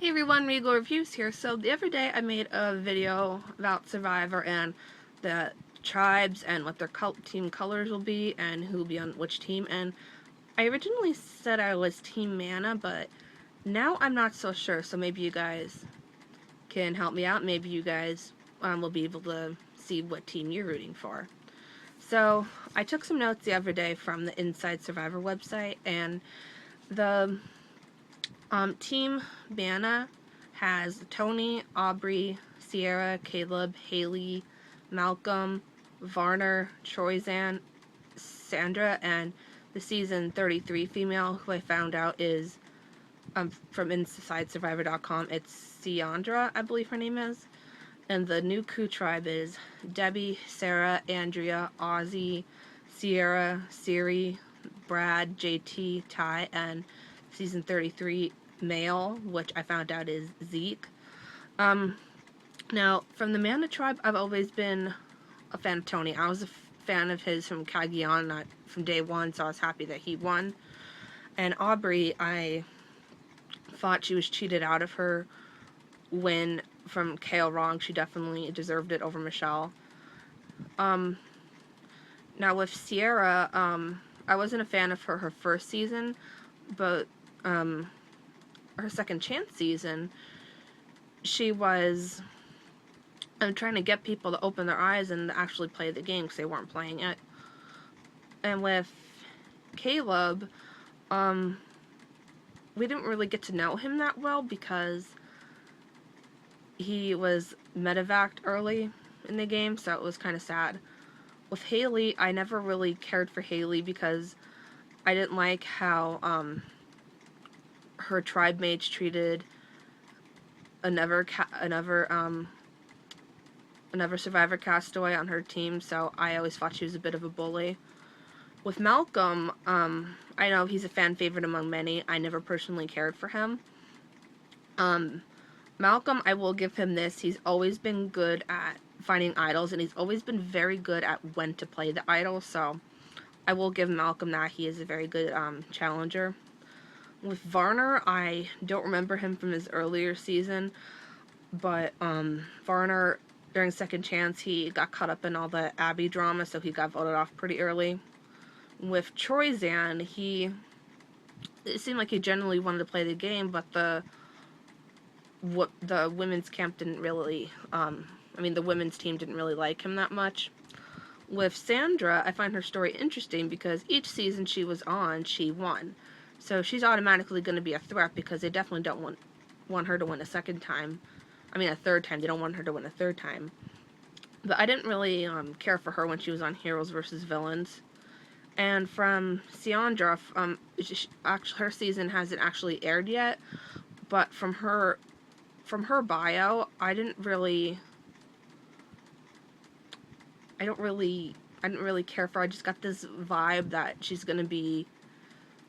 Hey everyone, Regal Reviews here. So the other day I made a video about Survivor and the tribes and what their team colors will be and who will be on which team. And I originally said I was Team Mana, but now I'm not so sure. So maybe you guys can help me out. Maybe you guys will be able to see what team you're rooting for. So I took some notes the other day from the Inside Survivor website, and the Team Mana has Tony, Aubrey, Sierra, Caleb, Haley, Malcolm, Varner, Troyzan, Sandra, and the season 33 female, who I found out is from InsideSurvivor.com. It's Siandra, I believe her name is. And the Nuku tribe is Debbie, Sarah, Andrea, Ozzy, Sierra, Siri, Brad, JT, Ty, and season 33 male, which I found out is Zeke. Now, from the Mana tribe, I've always been a fan of Tony. I was a fan of his from Cagayan, not from day one, so I was happy that he won. And Aubrey, I thought she was cheated out of her win from Kale Wrong. She definitely deserved it over Michelle. Now with Sierra, I wasn't a fan of her first season, but her second chance season, she was trying to get people to open their eyes and actually play the game because they weren't playing it. And with Caleb, we didn't really get to know him that well because he was medevaced early in the game, so it was kind of sad. With Haley, I never really cared for Haley because I didn't like how her tribe mates treated another Survivor castaway on her team, so I always thought she was a bit of a bully. With Malcolm, I know he's a fan favorite among many. I never personally cared for him. Malcolm, I will give him this. He's always been good at finding idols, and he's always been very good at when to play the idol, so I will give Malcolm that. He is a very good challenger. With Varner, I don't remember him from his earlier season, but Varner, during Second Chance, he got caught up in all the Abby drama, so he got voted off pretty early. With Troyzan, it seemed like he generally wanted to play the game, but the women's camp didn't really, the women's team didn't really like him that much. With Sandra, I find her story interesting because each season she was on, she won. So she's automatically going to be a threat because they definitely don't want her to win a third time. They don't want her to win a third time. But I didn't really care for her when she was on Heroes vs. Villains. And from Siandra, her season hasn't actually aired yet, but from her bio, I didn't really care for her. I just got this vibe that she's going to be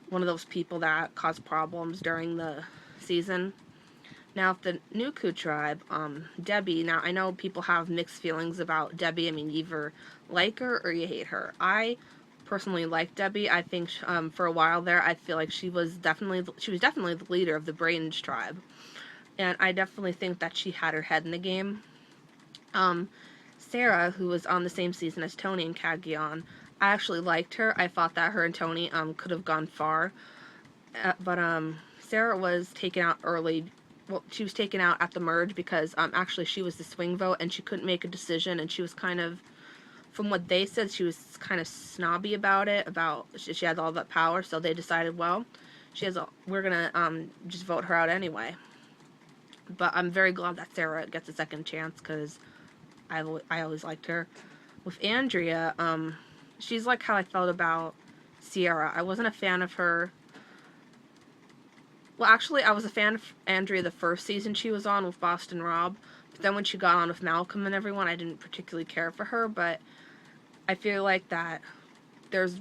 one of those people that cause problems during the season. Now, if the Nuku tribe, Debbie, now I know people have mixed feelings about Debbie. You either like her or you hate her. I personally like Debbie. I think for a while there, I feel like she was definitely the leader of the Brains tribe. And I definitely think that she had her head in the game. Sarah, who was on the same season as Tony and Cagayan, I actually liked her. I thought that her and Tony could have gone far. But Sarah was taken out early. Well, she was taken out at the merge because actually she was the swing vote and she couldn't make a decision, and she was kind of, from what they said, she was kind of snobby about it, she had all that power, so they decided, well, we're gonna just vote her out anyway. But I'm very glad that Sarah gets a second chance because I always liked her. With Andrea, she's like how I felt about Sierra. I wasn't a fan of her. Well, actually, I was a fan of Andrea the first season she was on with Boston Rob. But then when she got on with Malcolm and everyone, I didn't particularly care for her. But I feel like that there's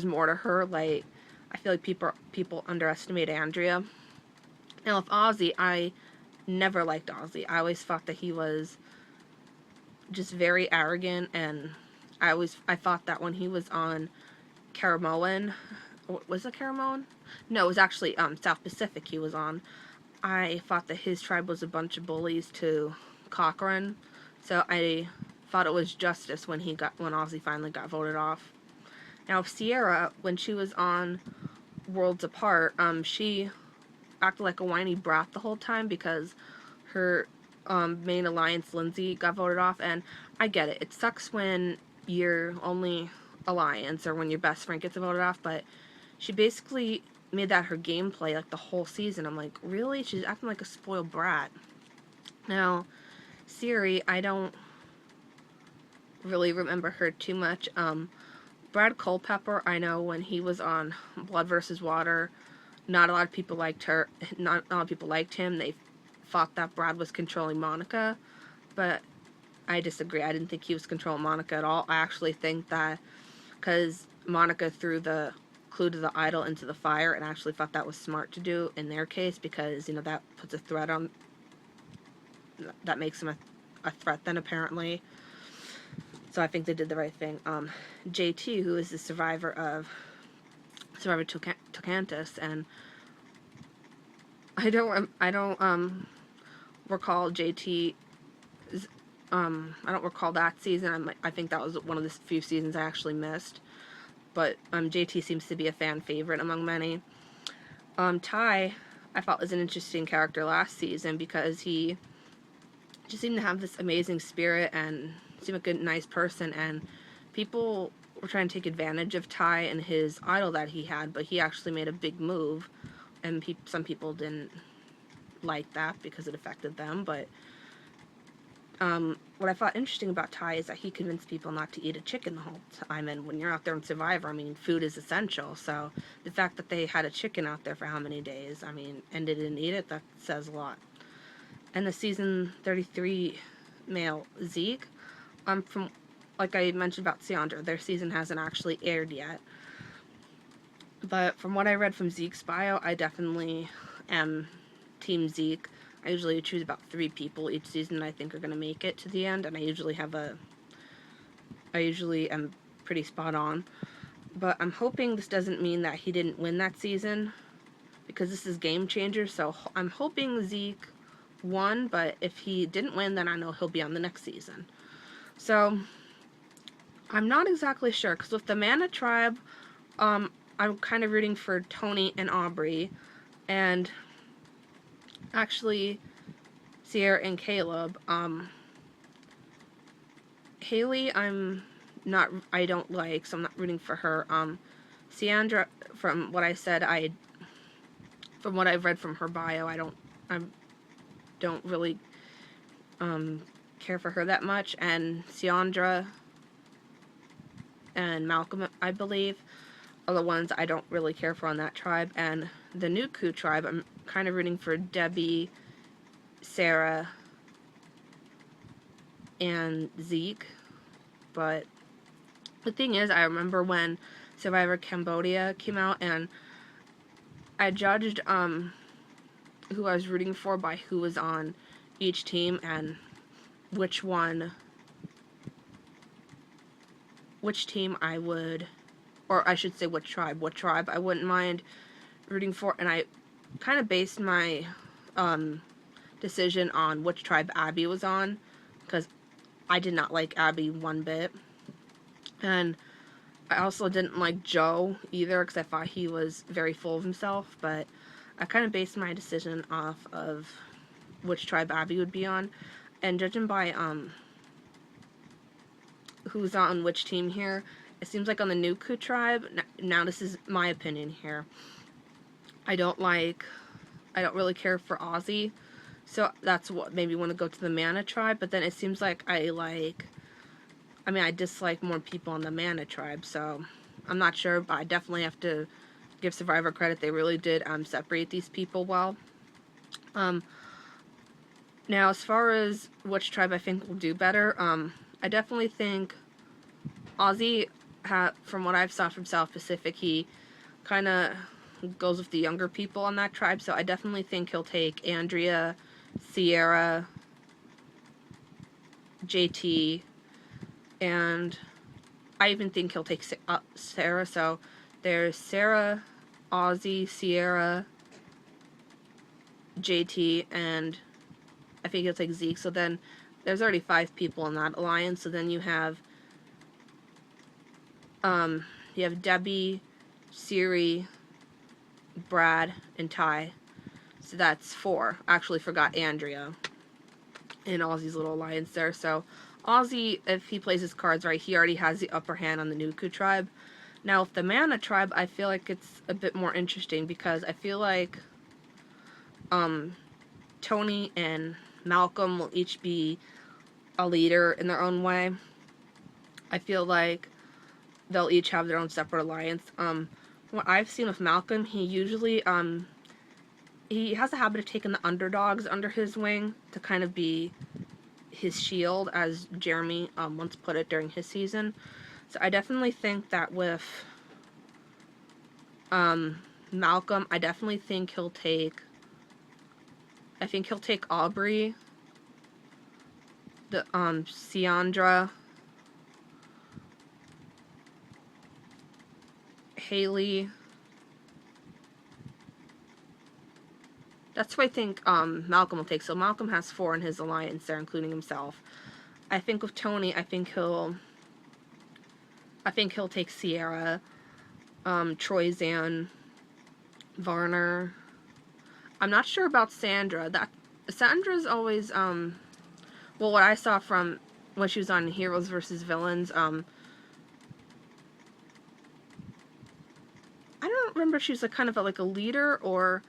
more to her. Like, I feel like people underestimate Andrea. Now, with Ozzy, I never liked Ozzy. I always thought that he was just very arrogant, and I thought that when he was on Caramoan, was it Caramoan? No, it was actually South Pacific he was on. I thought that his tribe was a bunch of bullies to Cochran, so I thought it was justice when Ozzy finally got voted off. Now Sierra, when she was on Worlds Apart, she acted like a whiny brat the whole time because her main alliance, Lindsay, got voted off, and I get it. It sucks when your only alliance or when your best friend gets voted off, but she basically made that her gameplay like the whole season. I'm like, really? She's acting like a spoiled brat. Now, Siri, I don't really remember her too much. Brad Culpepper, I know when he was on Blood versus Water, not a lot of people liked her. Not a lot of people liked him. They thought that Brad was controlling Monica, but I disagree. I didn't think he was controlling Monica at all. I actually think that because Monica threw the clue to the idol into the fire, and I actually thought that was smart to do in their case because, you know, that puts a threat on, that makes him a threat then apparently. So I think they did the right thing. JT, who is the survivor of Survivor Tocantis, and I don't recall JT. I don't recall that season. I think that was one of the few seasons I actually missed. But JT seems to be a fan favorite among many. Ty, I thought was an interesting character last season because he just seemed to have this amazing spirit and seemed like a nice person, and people were trying to take advantage of Ty and his idol that he had, but he actually made a big move, and some people didn't like that because it affected them, but what I thought interesting about Ty is that he convinced people not to eat a chicken the whole time, and when you're out there in Survivor, I mean, food is essential, so the fact that they had a chicken out there for how many days, I mean, and they didn't eat it, that says a lot. And the season 33 male, Zeke, from, like I mentioned about Seandra, their season hasn't actually aired yet, but from what I read from Zeke's bio, I definitely am Team Zeke. I usually choose about 3 people each season that I think are going to make it to the end, and I usually am pretty spot on. But I'm hoping this doesn't mean that he didn't win that season, because this is Game Changer, so I'm hoping Zeke won, but if he didn't win, then I know he'll be on the next season. So, I'm not exactly sure, because with the Mana Tribe, I'm kind of rooting for Tony and Aubrey, and actually Sierra and Caleb. Haley I don't like, so I'm not rooting for her. Seandra, from what I've read from her bio, I don't really care for her that much, and Seandra and Malcolm, I believe, are the ones I don't really care for on that tribe. And the Nuku tribe, I'm kind of rooting for Debbie, Sarah, and Zeke. But the thing is, I remember when Survivor Cambodia came out, and I judged who I was rooting for by who was on each team and which team I would, or I should say what tribe I wouldn't mind rooting for, and I kind of based my decision on which tribe Abby was on, because I did not like Abby one bit, and I also didn't like Joe either, because I thought he was very full of himself, but I kind of based my decision off of which tribe Abby would be on, and judging by who's on which team here, it seems like on the Nuku tribe, now this is my opinion here, I don't really care for Ozzy, so that's what made me want to go to the Mana tribe, but then it seems like I dislike more people on the Mana tribe, so I'm not sure, but I definitely have to give Survivor credit. They really did separate these people well. Now, as far as which tribe I think will do better, I definitely think Ozzy, from what I've saw from South Pacific, he kind of goes with the younger people on that tribe, so I definitely think he'll take Andrea, Sierra, JT, and I even think he'll take Sarah, so there's Sarah, Ozzy, Sierra, JT, and I think he'll take Zeke. So then there's already 5 people in that alliance. So then you have Debbie, Siri, Brad, and Ty. So that's 4. Actually forgot Andrea in Ozzy's little alliance there. So Ozzy, if he plays his cards right, he already has the upper hand on the Nuku tribe. Now, with the Mana tribe, I feel like it's a bit more interesting because I feel like Tony and Malcolm will each be a leader in their own way. I feel like they'll each have their own separate alliance. What I've seen with Malcolm, he usually he has a habit of taking the underdogs under his wing to kind of be his shield, as Jeremy once put it during his season. So I definitely think that with Malcolm, I definitely think he'll take Aubrey, the Ciandra, Haley. That's what I think Malcolm will take. So Malcolm has 4 in his alliance there, including himself. I think with Tony, I think he'll take Sierra, Troyzan, Varner. I'm not sure about Sandra. Sandra's always well, what I saw from when she was on Heroes versus Villains, I don't remember if she was kind of like a leader, or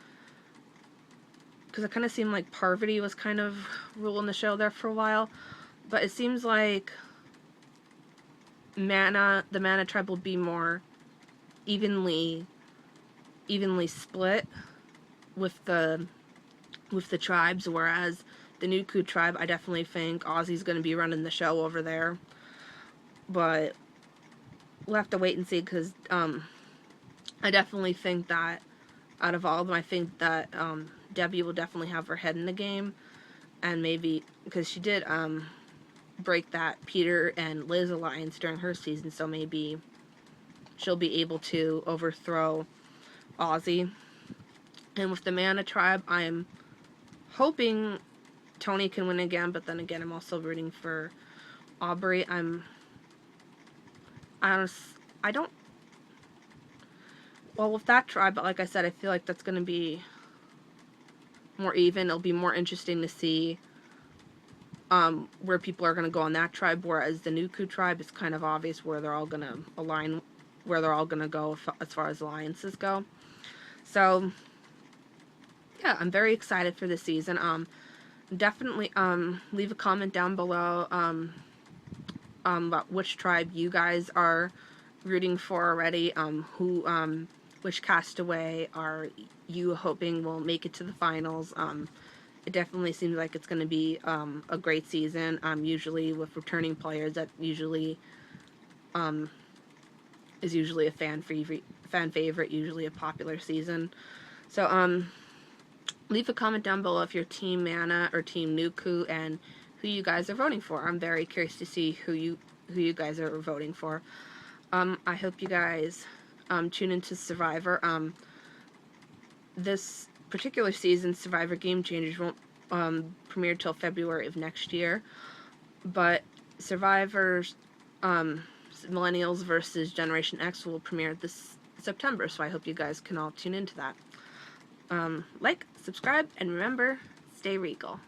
because it kind of seemed like Parvati was kind of ruling the show there for a while. But it seems like the Mana tribe will be more evenly split with the tribes, whereas the Nuku tribe, I definitely think Ozzy's going to be running the show over there. But we'll have to wait and see, because I definitely think that out of all of them, I think that Debbie will definitely have her head in the game, and maybe because she did break that Peter and Liz alliance during her season, so maybe she'll be able to overthrow Ozzy. And with the Mana tribe, I'm hoping Tony can win again, but then again, I'm also rooting for Aubrey. Well, with that tribe, like I said, I feel like that's going to be more even. It'll be more interesting to see where people are going to go on that tribe, whereas the Nuku tribe is kind of obvious where they're all going to align, where they're all going to go as far as alliances go. So, yeah, I'm very excited for this season. Definitely leave a comment down below about which tribe you guys are rooting for already. Which castaway are you hoping will make it to the finals? It definitely seems like it's going to be a great season. Usually with returning players, that usually is usually a fan favorite, usually a popular season. So leave a comment down below if you're Team Mana or Team Nuku and who you guys are voting for. I'm very curious to see who you guys are voting for. I hope you guys tune into Survivor. This particular season, Survivor Game Changers, won't premiere till February of next year, but Survivor's Millennials versus Generation X will premiere this September, so I hope you guys can all tune into that. Like, subscribe, and remember, stay regal.